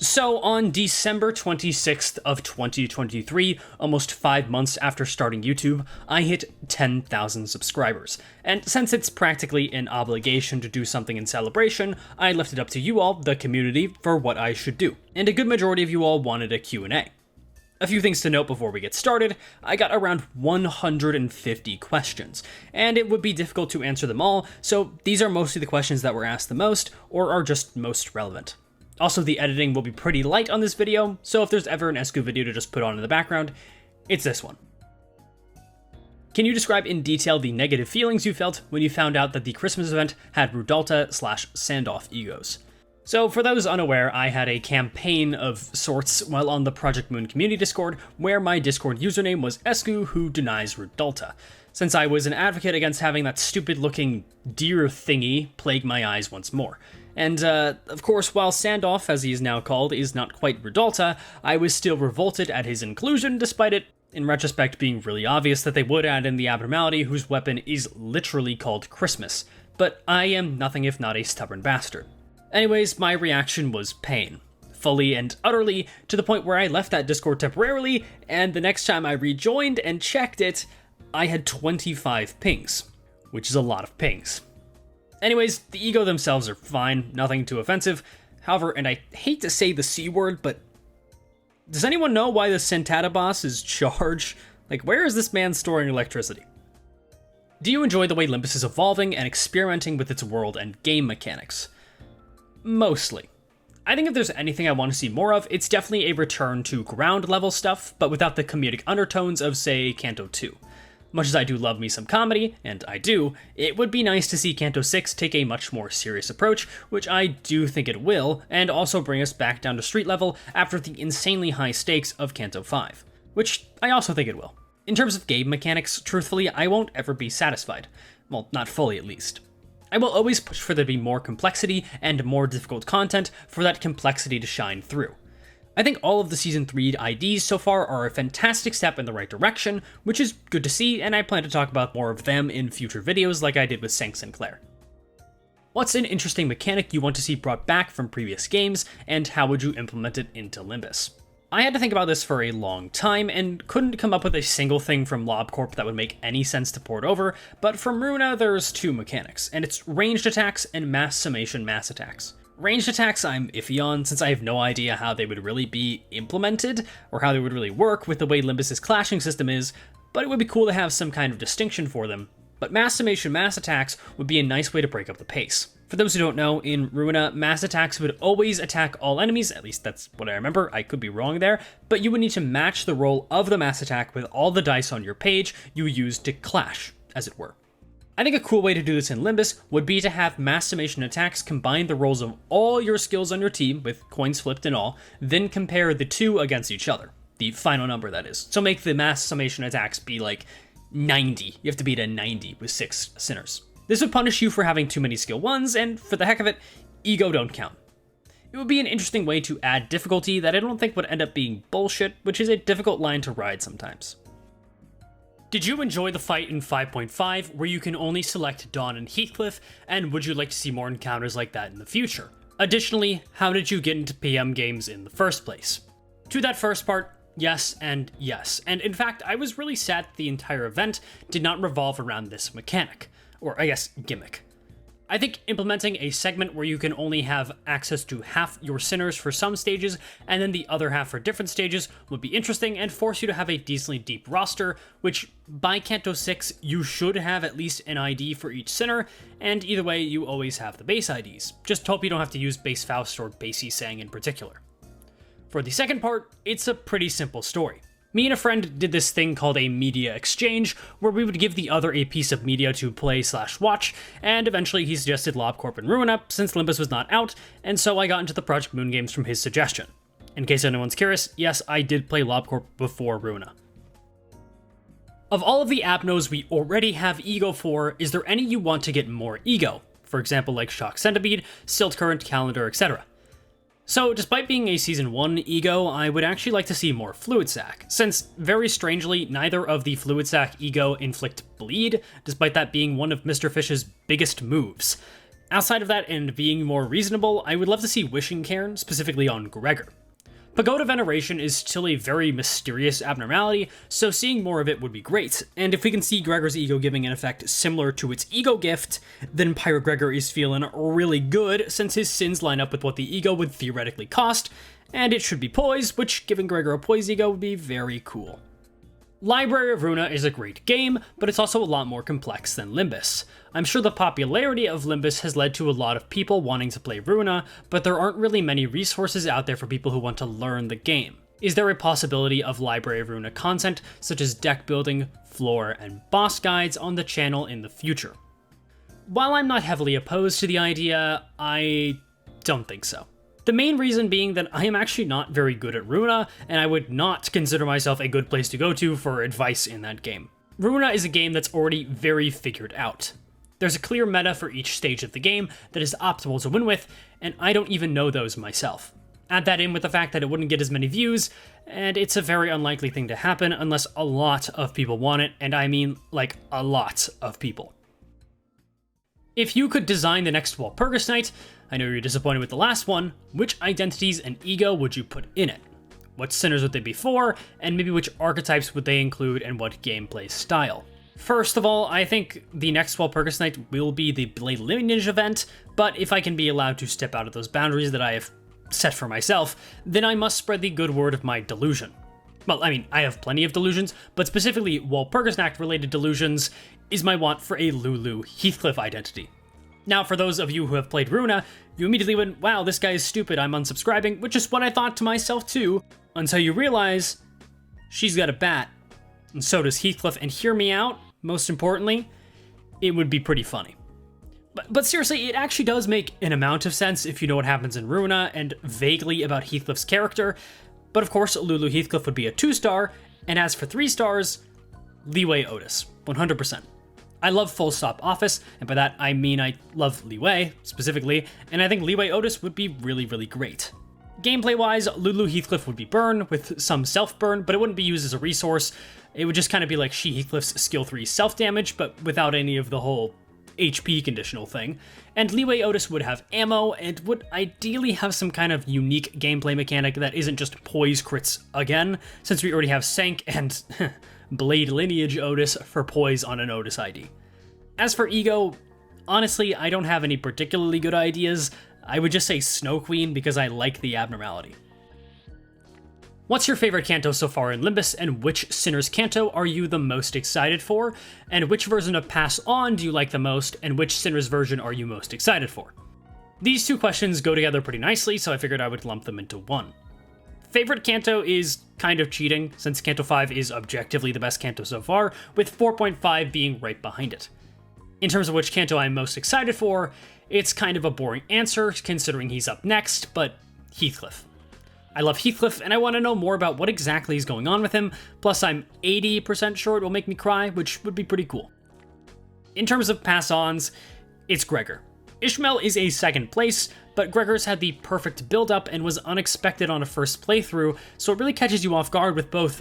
So on December 26th of 2023, almost 5 months after starting YouTube, I hit 10,000 subscribers. And since it's practically an obligation to do something in celebration, I left it up to you all, the community, for what I should do. And a good majority of you all wanted a Q&A. A few things to note before we get started. I got around 150 questions, and it would be difficult to answer them all, so these are mostly the questions that were asked the most, or are just most relevant. Also, the editing will be pretty light on this video, so if there's ever an ESGOO video to just put on in the background, it's this one. Can you describe in detail the negative feelings you felt when you found out that the Christmas event had Rudolta/Sandolph egos? So for those unaware, I had a campaign of sorts while on the Project Moon community Discord, where my Discord username was ESGOO who denies Rudolta, since I was an advocate against having that stupid looking deer thingy plague my eyes once more. And, of course, while Sandolph, as he is now called, is not quite Rudolta, I was still revolted at his inclusion, despite it, in retrospect, being really obvious that they would add in the Abnormality, whose weapon is literally called Christmas. But I am nothing if not a stubborn bastard. Anyways, my reaction was pain. Fully and utterly, to the point where I left that Discord temporarily, and the next time I rejoined and checked it, I had 25 pings, which is a lot of pings. Anyways, the ego themselves are fine, nothing too offensive. However, and I hate to say the C word, but does anyone know why the Santata boss is charged? Like, where is this man storing electricity? Do you enjoy the way Limbus is evolving and experimenting with its world and game mechanics? Mostly. I think if there's anything I want to see more of, it's definitely a return to ground level stuff, but without the comedic undertones of, say, Canto 2. Much as I do love me some comedy, and I do, it would be nice to see Canto 6 take a much more serious approach, which I do think it will, and also bring us back down to street level after the insanely high stakes of Canto 5, which I also think it will. In terms of game mechanics, truthfully, I won't ever be satisfied. Well, not fully at least. I will always push for there to be more complexity and more difficult content for that complexity to shine through. I think all of the Season 3 IDs so far are a fantastic step in the right direction, which is good to see, and I plan to talk about more of them in future videos like I did with Sank Sinclair. What's an interesting mechanic you want to see brought back from previous games, and how would you implement it into Limbus? I had to think about this for a long time, and couldn't come up with a single thing from LobCorp that would make any sense to port over, but from Ruina there's two mechanics, and it's ranged attacks and mass summation mass attacks. Ranged attacks I'm iffy on, since I have no idea how they would really be implemented, or how they would really work with the way Limbus' clashing system is, but it would be cool to have some kind of distinction for them. But mass summation mass attacks would be a nice way to break up the pace. For those who don't know, in Ruina, mass attacks would always attack all enemies, at least that's what I remember, I could be wrong there, but you would need to match the roll of the mass attack with all the dice on your page you used to clash, as it were. I think a cool way to do this in Limbus would be to have mass summation attacks combine the rolls of all your skills on your team, with coins flipped and all, then compare the two against each other. The final number, that is. So make the mass summation attacks be like 90. You have to beat a 90 with 6 sinners. This would punish you for having too many skill 1s, and for the heck of it, ego don't count. It would be an interesting way to add difficulty that I don't think would end up being bullshit, which is a difficult line to ride sometimes. Did you enjoy the fight in 5.5, where you can only select Dawn and Heathcliff, and would you like to see more encounters like that in the future? Additionally, how did you get into PM games in the first place? To that first part, yes and yes, and in fact, I was really sad that the entire event did not revolve around this mechanic, or I guess gimmick. I think implementing a segment where you can only have access to half your sinners for some stages, and then the other half for different stages would be interesting and force you to have a decently deep roster, which by Canto 6, you should have at least an ID for each sinner, and either way, you always have the base IDs. Just hope you don't have to use base Faust or base Sang in particular. For the second part, it's a pretty simple story. Me and a friend did this thing called a media exchange, where we would give the other a piece of media to play/watch, and eventually he suggested LobCorp and Ruina since Limbus was not out, and so I got into the Project Moon games from his suggestion. In case anyone's curious, yes, I did play LobCorp before Ruina. Of all of the Abnos we already have ego for, is there any you want to get more ego? For example, like Shock Centipede, Silt Current, Calendar, etc. So, despite being a Season 1 ego, I would actually like to see more Fluid Sac, since, very strangely, neither of the Fluid Sac ego inflict bleed, despite that being one of Mr. Fish's biggest moves. Outside of that and being more reasonable, I would love to see Wishing Cairn, specifically on Gregor. Pagoda Veneration is still a very mysterious abnormality, so seeing more of it would be great, and if we can see Gregor's ego giving an effect similar to its ego gift, then Pirate Gregor is feeling really good since his sins line up with what the ego would theoretically cost, and it should be Poise, which giving Gregor a Poise ego would be very cool. Library of Runa is a great game, but it's also a lot more complex than Limbus. I'm sure the popularity of Limbus has led to a lot of people wanting to play Runa, but there aren't really many resources out there for people who want to learn the game. Is there a possibility of Library of Runa content, such as deck building, floor, and boss guides on the channel in the future? While I'm not heavily opposed to the idea, I don't think so. The main reason being that I am actually not very good at Runa, and I would not consider myself a good place to go to for advice in that game. Runa is a game that's already very figured out. There's a clear meta for each stage of the game that is optimal to win with, and I don't even know those myself. Add that in with the fact that it wouldn't get as many views, and it's a very unlikely thing to happen unless a lot of people want it, and I mean like a lot of people. If you could design the next Walpurgisnacht, I know you're disappointed with the last one, which identities and ego would you put in it? What sinners would they be for, and maybe which archetypes would they include and what gameplay style? First of all, I think the next Walpurgisnacht will be the Blade Lineage event, but if I can be allowed to step out of those boundaries that I have set for myself, then I must spread the good word of my delusion. Well, I mean, I have plenty of delusions, but specifically Walpurgisnacht-related delusions is my want for a Lulu Heathcliff identity. Now, for those of you who have played Runa, you immediately went, wow, this guy is stupid, I'm unsubscribing, which is what I thought to myself too, until you realize she's got a bat, and so does Heathcliff, and hear me out, most importantly, it would be pretty funny. But seriously, it actually does make an amount of sense if you know what happens in Runa and vaguely about Heathcliff's character, but of course, Lulu Heathcliff would be a 2-star, and as for 3 stars, Leeway Otis, 100%. I love Full Stop Office, and by that I mean I love Leeway, specifically, and I think Leeway Otis would be really, really great. Gameplay-wise, Lulu Heathcliff would be burn, with some self-burn, but it wouldn't be used as a resource. It would just kind of be like She Heathcliff's skill 3 self-damage, but without any of the whole HP conditional thing. And Leeway Otis would have ammo, and would ideally have some kind of unique gameplay mechanic that isn't just Poise crits again, since we already have Sank and Blade Lineage Otis for Poise on an Otis ID. As for ego, honestly, I don't have any particularly good ideas. I would just say Snow Queen because I like the abnormality. What's your favorite Canto so far in Limbus, and which Sinner's Canto are you the most excited for? And which version of Pass On do you like the most, and which Sinner's version are you most excited for? These two questions go together pretty nicely, so I figured I would lump them into one. Favorite Canto is kind of cheating, since Canto 5 is objectively the best Canto so far, with 4.5 being right behind it. In terms of which Canto I'm most excited for, it's kind of a boring answer, considering he's up next, but Heathcliff. I love Heathcliff, and I want to know more about what exactly is going on with him, plus I'm 80% sure it will make me cry, which would be pretty cool. In terms of pass-ons, it's Gregor. Ishmael is a second place, but Gregor's had the perfect build-up and was unexpected on a first playthrough, so it really catches you off guard with both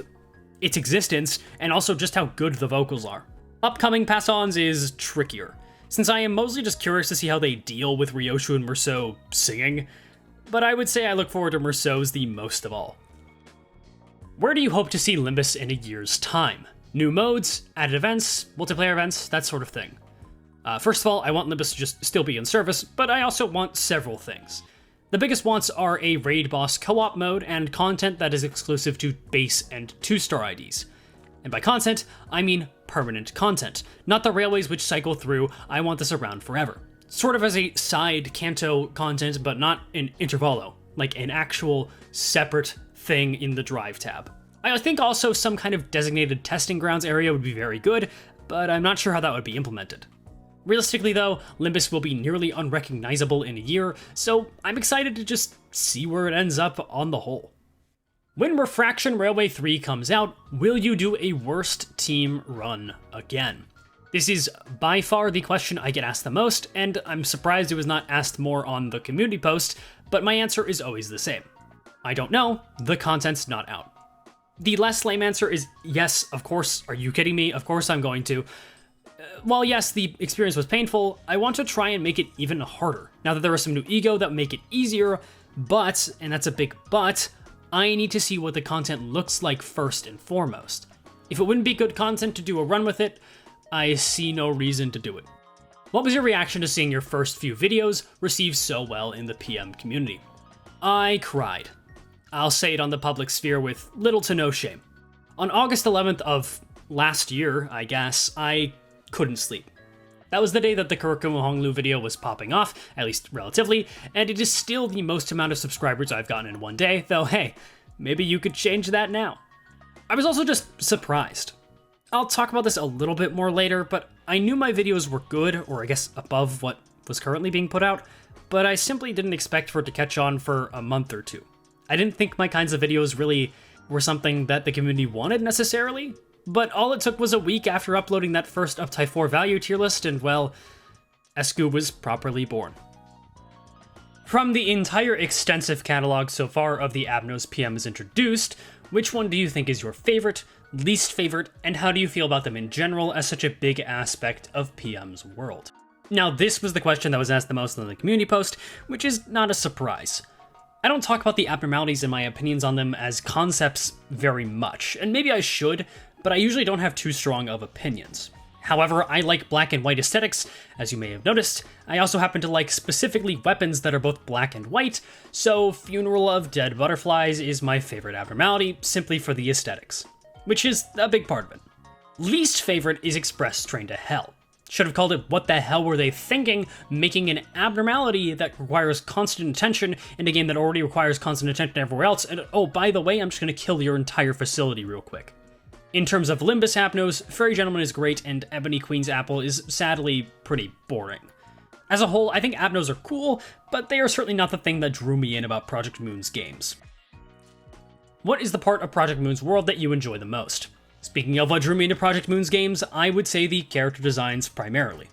its existence and also just how good the vocals are. Upcoming pass-ons is trickier, since I am mostly just curious to see how they deal with Ryoshu and Merceau singing, but I would say I look forward to Merceau's the most of all. Where do you hope to see Limbus in a year's time? New modes, added events, multiplayer events, that sort of thing. First of all, I want Limbus to just still be in service, but I also want several things. The biggest wants are a raid boss co-op mode and content that is exclusive to base and 2-star IDs. And by content, I mean permanent content, not the railways which cycle through. I want this around forever. Sort of as a side Canto content, but not an intervalo, like an actual separate thing in the Drive tab. I think also some kind of designated testing grounds area would be very good, but I'm not sure how that would be implemented. Realistically though, Limbus will be nearly unrecognizable in a year, so I'm excited to just see where it ends up on the whole. When Refraction Railway 3 comes out, will you do a Worst Team run again? This is by far the question I get asked the most, and I'm surprised it was not asked more on the community post, but my answer is always the same. I don't know, the content's not out. The less lame answer is yes, of course, are you kidding me? Of course I'm going to. While yes, the experience was painful, I want to try and make it even harder. Now that there are some new ego that make it easier, but, and that's a big but, I need to see what the content looks like first and foremost. If it wouldn't be good content to do a run with it, I see no reason to do it. What was your reaction to seeing your first few videos receive so well in the PM community? I cried. I'll say it on the public sphere with little to no shame. On August 11th of last year, I guess, I couldn't sleep. That was the day that the Kurikumu Honglu video was popping off, at least relatively, and it is still the most amount of subscribers I've gotten in one day, though hey, maybe you could change that now. I was also just surprised. I'll talk about this a little bit more later, but I knew my videos were good, or I guess above what was currently being put out, but I simply didn't expect for it to catch on for a month or two. I didn't think my kinds of videos really were something that the community wanted necessarily, but all it took was a week after uploading that first up to 4 value tier list, and well, ESGOO was properly born. From the entire extensive catalog so far of the Abnos PMs introduced, which one do you think is your favorite, least favorite, and how do you feel about them in general as such a big aspect of PM's world? Now, this was the question that was asked the most in the community post, which is not a surprise. I don't talk about the abnormalities and my opinions on them as concepts very much, and maybe I should, but I usually don't have too strong of opinions. However, I like black and white aesthetics, as you may have noticed. I also happen to like specifically weapons that are both black and white, so Funeral of Dead Butterflies is my favorite abnormality, simply for the aesthetics, which is a big part of it. Least favorite is Express Train to Hell. Should have called it What the Hell Were They Thinking, making an abnormality that requires constant attention in a game that already requires constant attention everywhere else, and oh, by the way, I'm just gonna kill your entire facility real quick. In terms of Limbus Abnos, Fairy Gentleman is great, and Ebony Queen's Apple is sadly pretty boring. As a whole, I think Abnos are cool, but they are certainly not the thing that drew me in about Project Moon's games. What is the part of Project Moon's world that you enjoy the most? Speaking of what drew me into Project Moon's games, I would say the character designs primarily.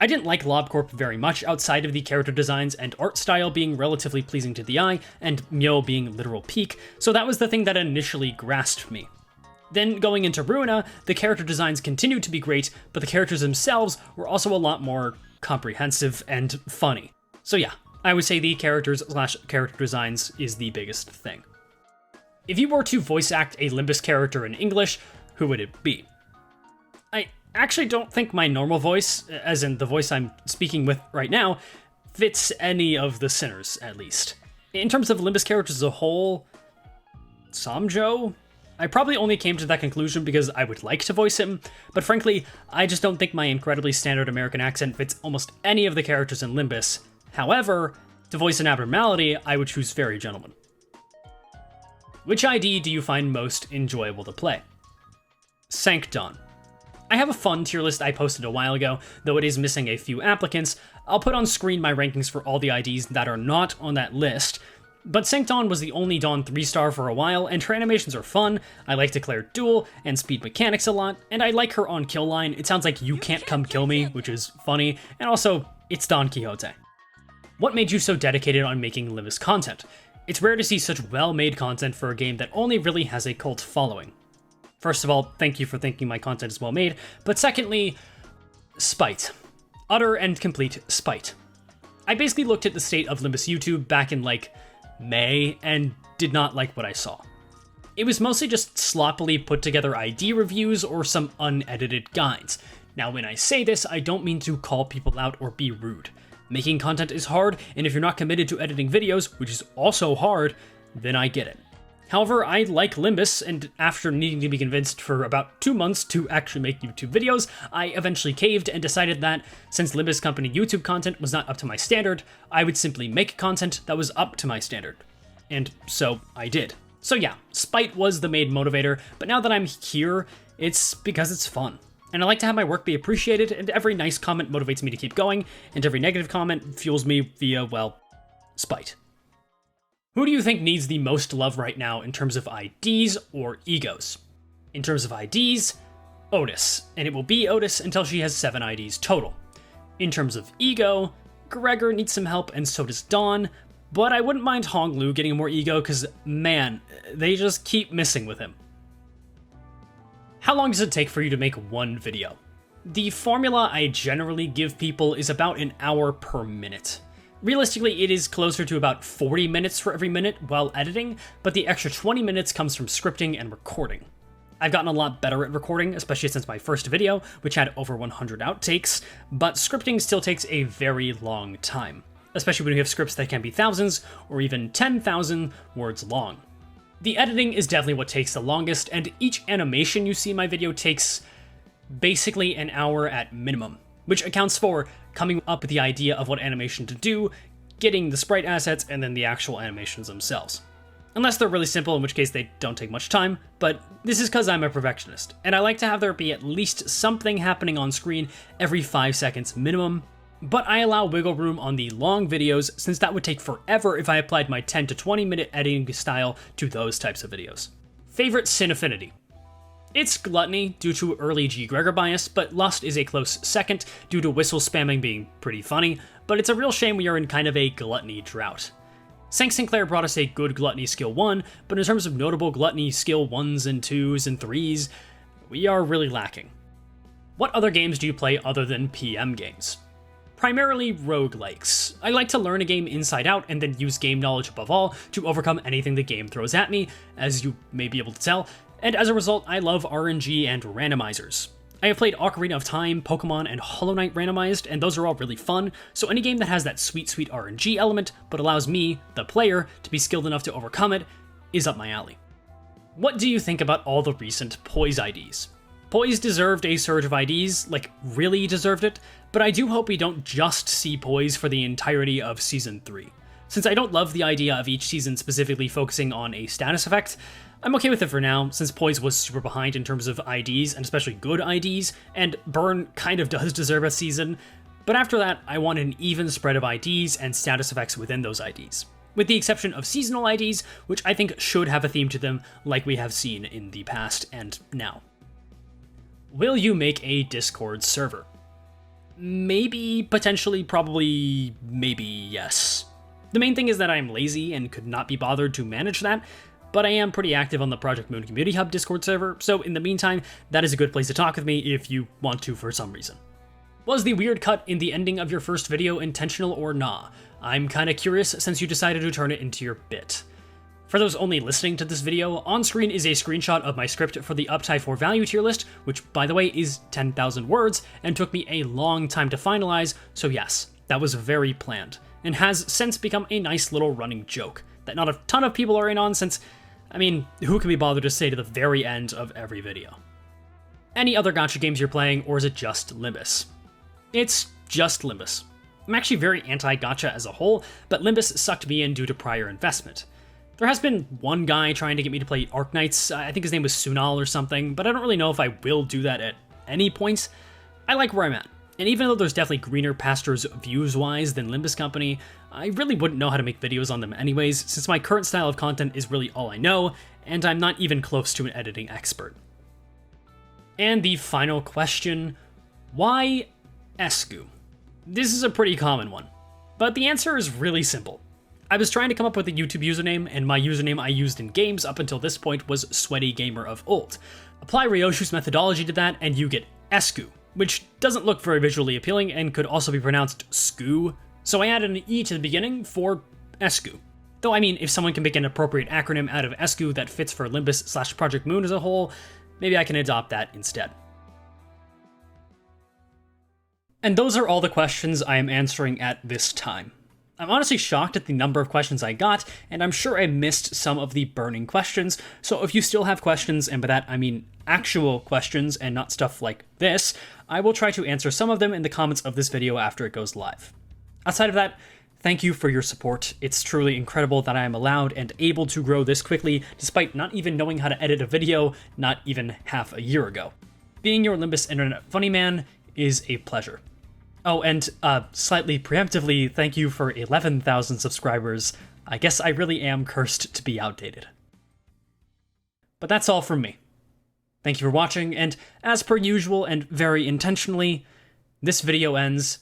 I didn't like LobCorp very much outside of the character designs and art style being relatively pleasing to the eye, and Myo being literal peak, so that was the thing that initially grasped me. Then going into Ruina, the character designs continued to be great, but the characters themselves were also a lot more comprehensive and funny. So yeah, I would say the character designs is the biggest thing. If you were to voice act a Limbus character in English, who would it be? I actually don't think my normal voice, as in the voice I'm speaking with right now, fits any of the sinners, at least. In terms of Limbus characters as a whole, Samjo? I probably only came to that conclusion because I would like to voice him, but frankly, I just don't think my incredibly standard American accent fits almost any of the characters in Limbus. However, to voice an abnormality, I would choose Fairy Gentleman. Which ID do you find most enjoyable to play? Sancton. I have a fun tier list I posted a while ago, though it is missing a few applicants. I'll put on screen my rankings for all the IDs that are not on that list, but Sancton was the only Dawn 3-star for a while, and her animations are fun. I like Declared Duel and speed mechanics a lot, and I like her on kill line. It sounds like you can't come kill me, which is funny, and also, it's Don Quixote. What made you so dedicated on making Limbus content? It's rare to see such well-made content for a game that only really has a cult following. First of all, thank you for thinking my content is well-made, but secondly, spite. Utter and complete spite. I basically looked at the state of Limbus YouTube back in, May, and did not like what I saw. It was mostly just sloppily put together ID reviews or some unedited guides. Now when I say this, I don't mean to call people out or be rude. Making content is hard, and if you're not committed to editing videos, which is also hard, then I get it. However, I like Limbus, and after needing to be convinced for about 2 months to actually make YouTube videos, I eventually caved and decided that, since Limbus Company YouTube content was not up to my standard, I would simply make content that was up to my standard. And so I did. So yeah, spite was the main motivator, but now that I'm here, it's because it's fun. And I like to have my work be appreciated, and every nice comment motivates me to keep going, and every negative comment fuels me via, well, spite. Who do you think needs the most love right now in terms of IDs or egos? In terms of IDs, Otis, and it will be Otis until she has 7 IDs total. In terms of ego, Gregor needs some help and so does Dawn, but I wouldn't mind Honglu getting more ego because, man, they just keep missing with him. How long does it take for you to make one video? The formula I generally give people is about an hour per minute. Realistically, it is closer to about 40 minutes for every minute while editing, but the extra 20 minutes comes from scripting and recording. I've gotten a lot better at recording, especially since my first video, which had over 100 outtakes, but scripting still takes a very long time, especially when you have scripts that can be thousands or even 10,000 words long. The editing is definitely what takes the longest, and each animation you see in my video takes basically an hour at minimum, which accounts for coming up with the idea of what animation to do, getting the sprite assets, and then the actual animations themselves. Unless they're really simple, in which case they don't take much time, but this is because I'm a perfectionist, and I like to have there be at least something happening on screen every 5 seconds minimum, but I allow wiggle room on the long videos since that would take forever if I applied my 10 to 20 minute editing style to those types of videos. Favorite Sin Affinity. It's Gluttony due to early G. Gregor bias, but Lust is a close second due to whistle spamming being pretty funny, but it's a real shame we are in kind of a gluttony drought. Sank Sinclair brought us a good Gluttony skill 1, but in terms of notable Gluttony skill 1s and 2s and 3s, we are really lacking. What other games do you play other than PM games? Primarily roguelikes. I like to learn a game inside out and then use game knowledge above all to overcome anything the game throws at me, as you may be able to tell, and as a result, I love RNG and randomizers. I have played Ocarina of Time, Pokemon, and Hollow Knight randomized, and those are all really fun, so any game that has that sweet RNG element, but allows me, the player, to be skilled enough to overcome it, is up my alley. What do you think about all the recent Poise IDs? Poise deserved a surge of IDs, like really deserved it, but I do hope we don't just see Poise for the entirety of Season 3. Since I don't love the idea of each season specifically focusing on a status effect, I'm okay with it for now, since Poise was super behind in terms of IDs, and especially good IDs, and Burn kind of does deserve a season, but after that, I want an even spread of IDs and status effects within those IDs, with the exception of seasonal IDs, which I think should have a theme to them like we have seen in the past and now. Will you make a Discord server? Maybe, potentially, probably, maybe yes. The main thing is that I'm lazy and could not be bothered to manage that, but I am pretty active on the Project Moon Community Hub Discord server, so in the meantime, that is a good place to talk with me if you want to for some reason. Was the weird cut in the ending of your first video intentional or nah? I'm kinda curious since you decided to turn it into your bit. For those only listening to this video, on screen is a screenshot of my script for the Uptide 4 value tier list, which by the way is 10,000 words, and took me a long time to finalize, so yes, that was very planned, and has since become a nice little running joke that not a ton of people are in on since, I mean, who can be bothered to stay to the very end of every video? Any other gacha games you're playing, or is it just Limbus? It's just Limbus. I'm actually very anti-gacha as a whole, but Limbus sucked me in due to prior investment. There has been one guy trying to get me to play Arknights, I think his name was Sunal or something, but I don't really know if I will do that at any point. I like where I'm at, and even though there's definitely greener pastures views-wise than Limbus Company, I really wouldn't know how to make videos on them anyways, since my current style of content is really all I know, and I'm not even close to an editing expert. And the final question, why ESGOO? This is a pretty common one, but the answer is really simple. I was trying to come up with a YouTube username, and my username I used in games up until this point was Sweaty Gamer of Old. Apply Ryoshu's methodology to that, and you get ESGOO, which doesn't look very visually appealing and could also be pronounced skoo, so I added an E to the beginning for ESGOO. Though I mean, if someone can make an appropriate acronym out of ESGOO that fits for Limbus/Project Moon as a whole, maybe I can adopt that instead. And those are all the questions I am answering at this time. I'm honestly shocked at the number of questions I got, and I'm sure I missed some of the burning questions, so if you still have questions, and by that I mean actual questions and not stuff like this, I will try to answer some of them in the comments of this video after it goes live. Outside of that, thank you for your support. It's truly incredible that I am allowed and able to grow this quickly, despite not even knowing how to edit a video not even half a year ago. Being your Limbus Internet Funny Man is a pleasure. Oh, and slightly preemptively, thank you for 11,000 subscribers. I guess I really am cursed to be outdated. But that's all from me. Thank you for watching, and as per usual and very intentionally, this video ends